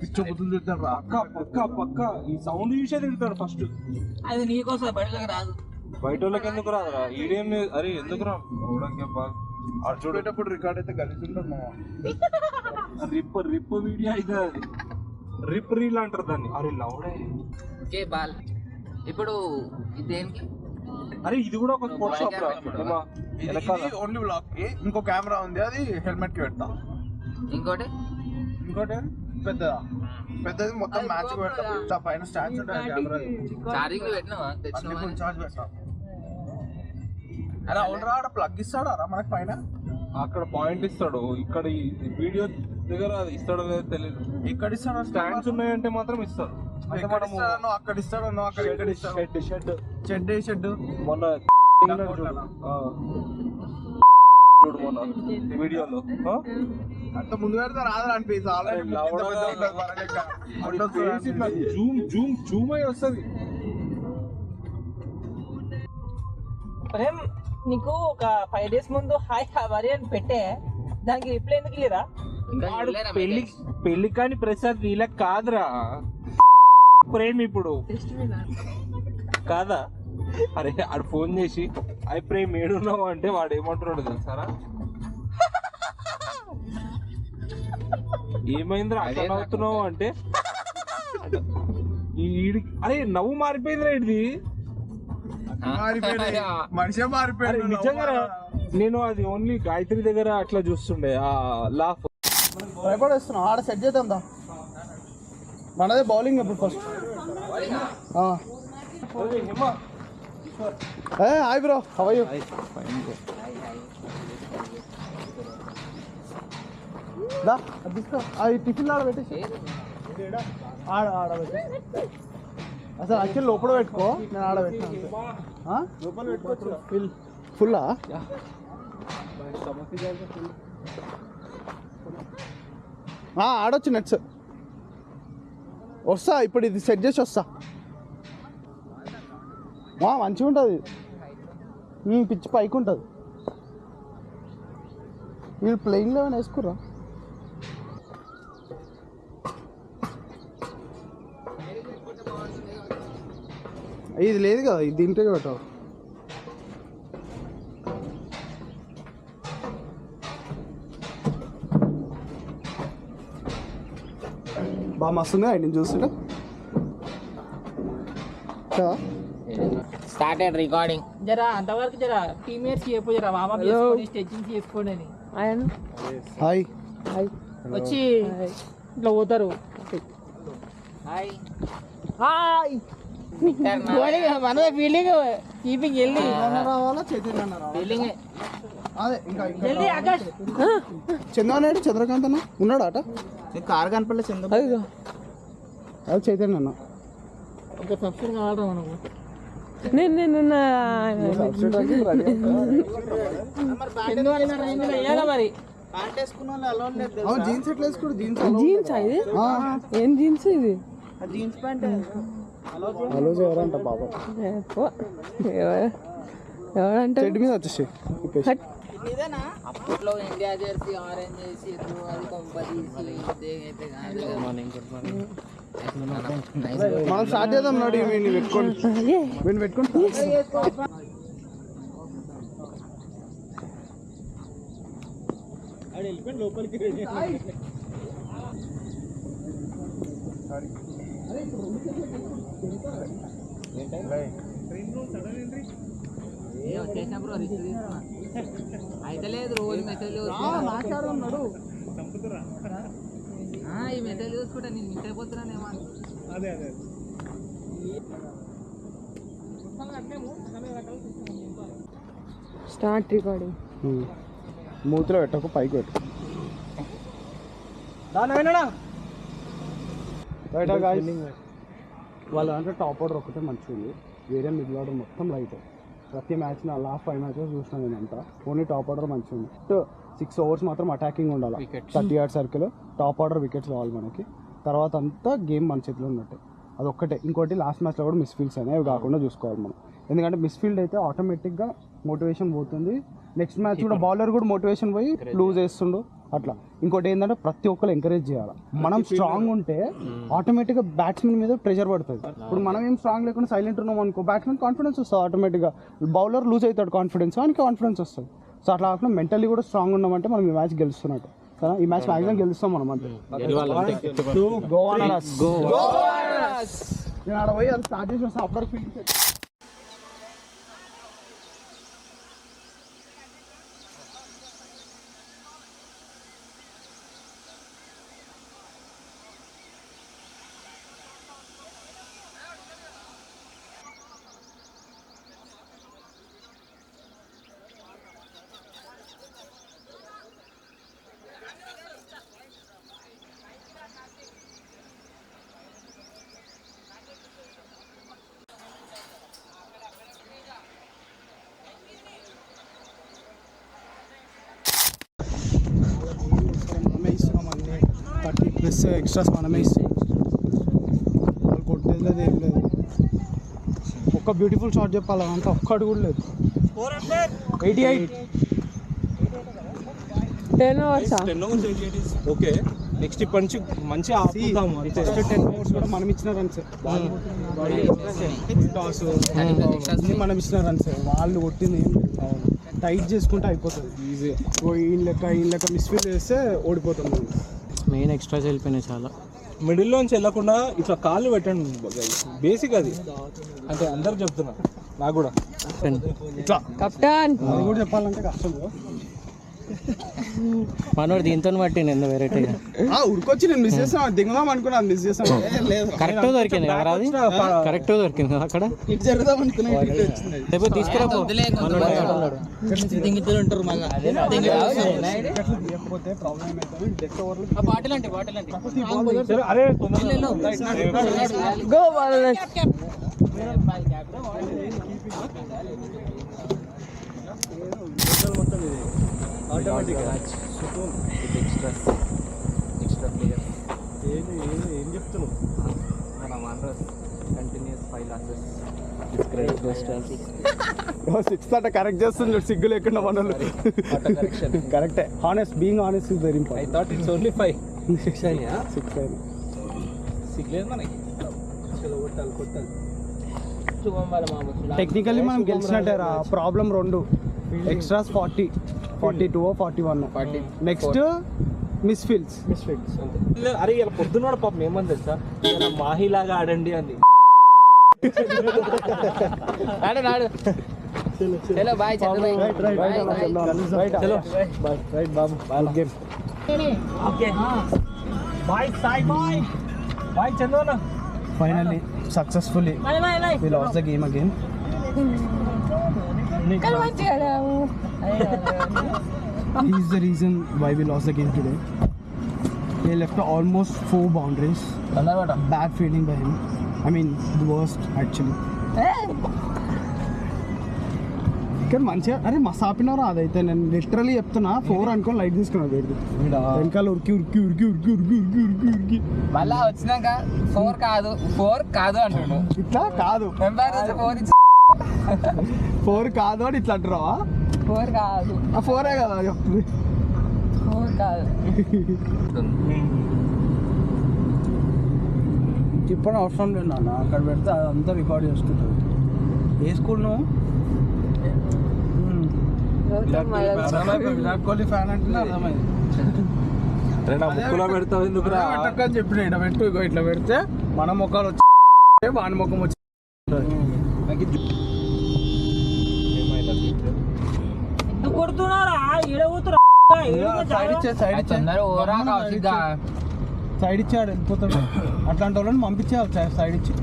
పిచ్చ బుద్ధులు తిడతాడు అక్క పక్క పక్క ఈ సౌండ్ చూసే తిడతాడు ఫస్ట్. అది నీకోసం బయటకు రాదు, బయట వాళ్ళకి ఎందుకు రాదురా? ఈడేం అరే ఎందుకు రా ఆడు చూడేటప్పుడు రికార్డ్ అయితే గలిచుంటాను. రిప్ వీడియో అయితే అది రిప్ రీల్ అంటారు దాన్ని. అరే లౌడే ఓకే బాల్. ఇప్పుడు ఇది దేనికి? అరే ఇది కూడా ఒక స్పోర్ట్స్ షాప్ రా. ఓన్లీ బ్లాక్ కి ఇంకో కెమెరా ఉంది, అది హెల్మెట్ కి పెడతా. ఇంకోటి పెద్దది మొత్తం మ్యాచ్ పెడతా. పైన స్టాండ్స్ ఉంటాయి కెమెరా. చార్జింగ్ పెట్టినావా? తెచ్చినావా? చార్జ్ పెడతా. అరే అవునరా, ఆడ ప్లగ్ ఇస్తాడా రా మనకి పైన? అక్కడ పాయింట్ ఇస్తాడు, ఇక్కడ వీడియో దగ్గర ఇస్తాడో లేదో తెలియదు. ఇక్కడ ఇస్తాడు, స్టాండ్స్ ఉన్నాయంటే మాత్రం ఇస్తాడు. అక్కడ ఇస్తాడు, అక్కడ షెడ్ మొన్న చూడు మొన్న వీడియోలో అంత ముందు పెడతా రాదు అనిపిస్తుంది. జూమ్ అయి వస్తుంది. ప్రేమ్ నీకు ఒక 5 days ముందు హాయ్ హవరి అని పెట్టే, దానికి రిప్లై ఎందుకు లేదా? పెళ్లి కాని ప్రసాద్ వీళ్ళకి కాదురా ప్రేమ్ ఇప్పుడు కాదా? అరే ఆడు ఫోన్ చేసి అయి ప్రేమ్ ఏడున్నావు అంటే వాడు ఏమంటున్నాడు తెలుసారా? ఏమైందిరా అట్లా నవ్వుతున్నావు అంటే అరే నవ్వు మారిపోయిందిరా ఇది. మనిషే మారిపోయాడు నిజంగా. నేను అది ఓన్లీ గాయత్రి దగ్గర అట్లా చూస్తుండే ఆ లాఫ్. భయపడేస్తున్నాం. ఆడ సెట్ చేద్దాం దా. మనదే బౌలింగ్ ఇప్పుడు first. Hi bro, how are you? దా తీసుకో. అది టిఫిన్ ఆడ పెట్టేసి ఆడ పెట్టేసి అసలు యాక్చువల్ లోపల పెట్టుకో, నేను ఆడ పెట్టినా. లోపల పెట్టుకోవచ్చు. ఫుల్లా ఆడొచ్చు నెట్స్. వస్తా ఇప్పుడు, ఇది సెట్ చేసి వస్తా. మంచిగా ఉంటుంది, పిచ్చి పైకి ఉంటుంది. మీరు ప్లెయిన్లో ఏమైనా వేసుకుర్రా? ఇది లేదు కదా, ఇది దీంట్లో పెట్టావు. బాగా మస్తుందా నేను చూస్తుంటా. Started recording. జరా అంతవరకు జరా టీమేట్స్ చెప్పు, జరా వామప్ చేసుకొని స్ట్రెచింగ్ చేసుకోండి అని. హాయ్ వచ్చి ఇట్లా పోతారు. హాయ్ హాయ్ మనదే ఫీలింగ్ కీపింగ్ వెళ్ళి రావాలా చైతన్య ఫీలింగ్. అదే ఇంకా జల్దీ ఆకాష్. చంద్రనాయుడు చంద్రకాంత్ అన్న ఉన్నాడా అట? కారు కనపడలే చంద్ర. అది చైతన్య అన్న. ఒక సబ్స్క్రైబ్ కావాలరా మనకు. మరి జీన్స్ ఎట్లా వేసుకోడు? జీన్స్ ఇది ఏం జీన్స్? ఇది జీన్స్ ప్యాంట్ హలో ఎవరంట బాబా? ఎవరంటే చెట్టు మీద వచ్చేసి అప్పట్లో ఇండియా జెర్సీ ఆరెంజ్ చేసి అది కొంపదీసి మనం స్టార్ట్ చేద్దాం. నాడు వీడిని పెట్టుకోండి, వీడిని పెట్టుకోండి. లోపలికి వచ్చేసిన బ్రో రిస్క్ తీసుకున్నా అయితే లేదు. రోజు మెసేజ్ మాట్లాడున్నాడు. ఈ మెసేజ్ చూసుకుంటా నేను మిస్ అయిపోతున్నానేమో. అదే అదే స్టార్ట్ రికార్డింగ్. మూతిలో పెట్టకు, పైకి పెట్టు. వాళ్ళ దాంట్లో టాప్ ఆర్డర్ ఒకటే మంచిగా ఉంది, వేరే మిడిల్ ఆర్డర్ మొత్తం లైట్. ప్రతి మ్యాచ్ నా లాస్ట్ 5 matches చూసినా నేను అంతా. ఓన్లీ టాప్ ఆర్డర్ మంచిగా ఉంది. 6 overs మాత్రం అటాకింగ్ ఉండాలి. 30 yard circle top order wickets కావాలి మనకి. తర్వాత అంతా గేమ్ మన చేతిలో ఉన్నట్టే. అదొక్కటే. ఇంకోటి లాస్ట్ మ్యాచ్లో కూడా మిస్ ఫీల్డ్స్ అనేవి కాకుండా చూసుకోవాలి మనం. ఎందుకంటే మిస్ఫీల్డ్ అయితే ఆటోమేటిక్గా మోటివేషన్ పోతుంది. నెక్స్ట్ మ్యాచ్ కూడా బౌలర్ కూడా మోటివేషన్ పోయి లూజ్ చేస్తుండు అట్లా. ఇంకోటి ఏంటంటే ప్రతి ఒక్కరు ఎంకరేజ్ చేయాలి. మనం స్ట్రాంగ్ ఉంటే ఆటోమేటిక్గా బ్యాట్స్మెన్ మీద ప్రెషర్ పడుతుంది. ఇప్పుడు మనం ఏం స్ట్రాంగ్ లేకుండా సైలెంట్ ఉన్నాం అనుకో, బ్యాట్స్మెన్ కాన్ఫిడెన్స్ వస్తుంది ఆటోమేటిక్గా. బౌలర్ లూజ్ అవుతాడు కాన్ఫిడెన్స్, ఆయనకి కాన్ఫిడెన్స్ వస్తుంది. సో అట్లా కాకుండా మెంటల్లీ కూడా స్ట్రాంగ్ ఉన్నామంటే మనం ఈ మ్యాచ్ గెలుస్తున్నట్టు కదా. ఈ మ్యాచ్ మ్యాక్సిమం గెలుస్తాం మనం అంతే. నేను ఆడ పోయి అది స్టార్ట్ చేసి వస్తాను అప్పటికి ఫీల్డ్. మనమే ఇస్తున్నాం అన్నీ 30+ ఎక్స్ట్రాస్ మనమే ఇస్తాం. వాళ్ళు కొట్టేది లేదు ఏం లేదు. ఒక్క బ్యూటిఫుల్ షాట్ చెప్పాలి అంతా ఒక్కటి కూడా లేదు. 88 10 overs. ఓకే, నెక్స్ట్ ఇప్పటి నుంచి మంచి ఆపుతాము అంతే. 10 overs కూడా మనం ఇచ్చిన రన్స్, టాస్ మనం ఇచ్చిన రన్స్, వాళ్ళు కొట్టింది ఏం లేదు. టైట్ చేసుకుంటే అయిపోతుంది ఈజీ. ఈయన లెక్క మిస్ఫీల్ చేస్తే ఓడిపోతాం. మెయిన్ ఎక్స్ట్రాస్ వెళ్ళిపోయినాయి చాలా. మిడిల్లోంచి వెళ్ళకుండా ఇట్లా కాళ్ళు పెట్టండి, బేసిక్ అది. అంటే అందరు చెప్తున్నా, నాకు కూడా ఇట్లా కెప్టెన్ అది కూడా చెప్పాలంటే కష్టం. మనోడు దీంతో పట్టింది ఎందుకు వెరైటీగా ఉరికొచ్చి నేను మిస్ చేస్తాను, దిగుదాం అనుకున్నా, మిస్ చేస్తాను. కరెక్ట్ దొరికింది కదా, అది కరెక్ట్ దొరికింది కదా అక్కడ. ఇటు జరుగుదాం అనుకున్నా, లేకపోతే తీసుకురాపో. లేకపోతే ప్రాబ్లం అవుతుంది. డెత్ ఓవర్లు అరే గో బాల్. ఏం చెప్తున్నావు? సిక్స్ అంటే కరెక్ట్ చేస్తుంది, సిగ్గు లేకుండా మనలు. కరెక్టే. Being honest is very important. I thought it's only 5. 6 అయినా 6 అయినా సిగ్లేదు మనకి. కొట్టాలి. టెక్నికల్లీ మనం గెలిచినట్టే రా. Problem 2 extras 42 41. నెక్స్ట్ మిస్ఫీల్డ్స్. అరే ఇలా పొద్దున్న పాపం ఏమని తెలుసా, ఇలా మాహిలాగా ఆడండి అంది. చలో bye Chandra right Babu, game. Bye చంద్రన్న. Finally, successfully, we lost the game again. He is the reason why we lost the game today. They left almost 4 boundaries. Bad feeling by him. I mean, the worst actually. కానీ మంచిగా అరే మస్తు ఆపినారా. అదైతే నేను literally చెప్తున్నా, 4 అనుకోని light తీసుకున్నాను. వెనకాల ఉరికి ఉరికి ఉరికి ఉరికి ఉరికి ఉరికి ఉరికి ఉరికి మళ్ళా వచ్చినాక 4 కాదు అంటున్నాడు. ఇట్లా కాదు, 4 కాదు అని ఇట్లా అంటున్నావా? 4 కాదు, 4 కదా చెప్తుంది. 4 కాదు చెప్పడం అవసరం లేదు నాన్న, అక్కడ పెడితే అదంతా రికార్డ్ చేసుకుంటుంది. ఏ స్కూల్ నువ్వు? విరాట్ కోహ్లీ ఫ్యాన్ అంటే అర్థమైంది. పెడతావు ఎందుకురా అని చెప్పిన ఇట్లా పెట్టు, ఇట్లా పెడితే మన ముఖాలు వచ్చి వాని ముఖం వచ్చి. సైడ్ ఇచ్చాడు వెళ్ళిపోతాడు. అట్లాంటి వాళ్ళని పంపించాలి సైడ్ ఇచ్చి.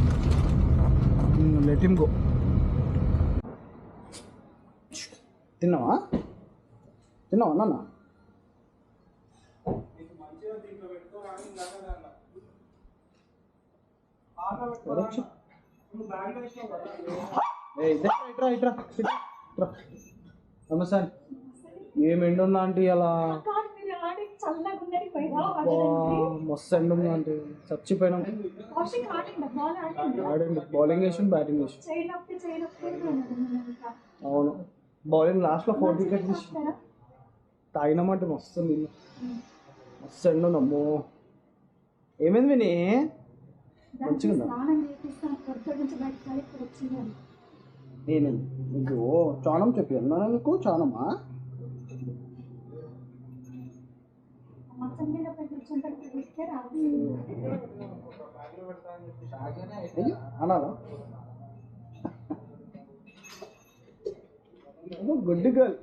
Let him go. తిన్నావా నాన్న? నమస్తే. ఏం ఎండుందా అంటే అలా చల్లగా ఉన్నది పోయినా మస్తు ఎండ్ ఉంది అంటే చచ్చిపోయినాం. వాషింగ్ ఆడిందా బాల్ ఆడిందా ఆడండి బౌలింగ్ వేసి బ్యాటింగ్ వేసి. చేయనప్పుడు అవును బౌలింగ్ లాస్ట్లో 4 వికెట్స్ తీసి తాగినామంటే మస్తు నీళ్ళు. మస్తు ఎండ్ ఉంది అమ్మో. ఏమైంది విని మంచిగా ఉందా? స్నానం చేపిస్తాను పొద్దు నుంచి బయటకు ఇప్పుడు వచ్చిందని నేను నీకు చానం చెప్పాను నీకు చానమా మంచం మీద పెట్టి రాదు. అయ్యో అనాలా గుడ్ గర్ల్.